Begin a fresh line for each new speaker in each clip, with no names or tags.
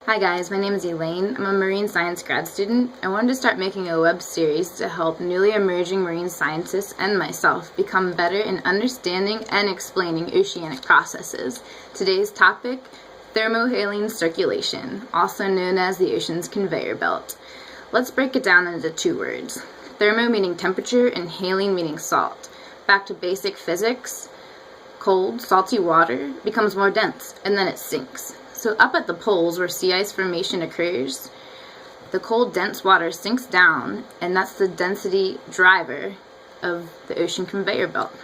Hi guys, my name is Elaine. I'm a marine science grad student. I wanted to start making a web series to help newly emerging marine scientists and myself become better in understanding and explaining oceanic processes. Today's topic, thermohaline circulation, also known as the ocean's conveyor belt. Let's break it down into two words. Thermo meaning temperature and haline meaning salt. Back to basic physics, cold, salty water becomes more dense and then it sinks. So up at the poles where sea ice formation occurs, the cold, dense water sinks down, and that's the density driver of the ocean conveyor belt.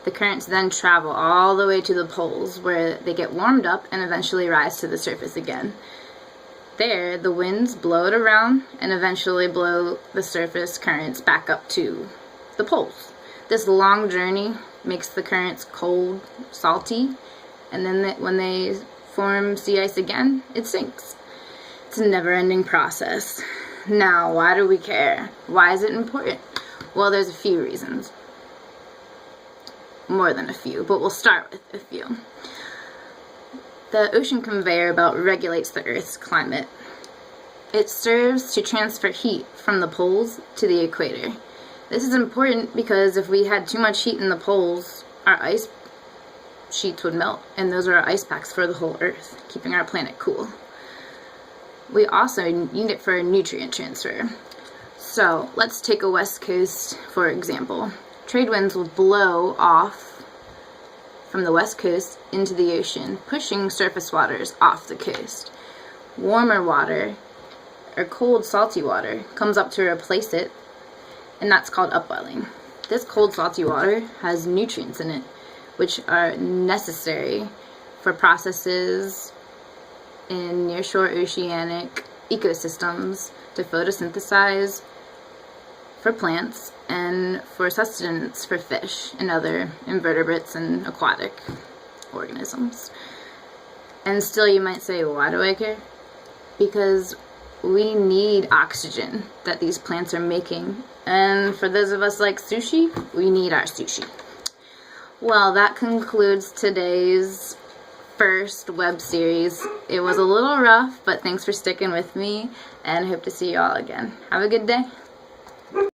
The currents then travel all the way to the poles where they get warmed up and eventually rise to the surface again. There, the winds blow it around and eventually blow the surface currents back up to the poles. This long journey makes the currents cold, salty, and then when they form sea ice again, it sinks. It's a never-ending process. Now, why do we care? Why is it important? Well, there's a few reasons. More than a few, but we'll start with a few. The ocean conveyor belt regulates the Earth's climate. It serves to transfer heat from the poles to the equator. This is important because if we had too much heat in the poles, our ice sheets would melt, and those are our ice packs for the whole Earth, keeping our planet cool. We also need it for nutrient transfer. So let's take a west coast for example. Trade winds will blow off from the west coast into the ocean, pushing surface waters off the coast. Warmer water, or cold salty water, comes up to replace it, and that's called upwelling. This cold salty water has nutrients in it, which are necessary for processes in nearshore oceanic ecosystems to photosynthesize for plants and for sustenance for fish and other invertebrates and aquatic organisms. And still you might say, well, why do I care? Because we need oxygen that these plants are making, and for those of us like sushi, we need our sushi. Well, that concludes today's first web series. It was a little rough, but thanks for sticking with me, and I hope to see you all again. Have a good day.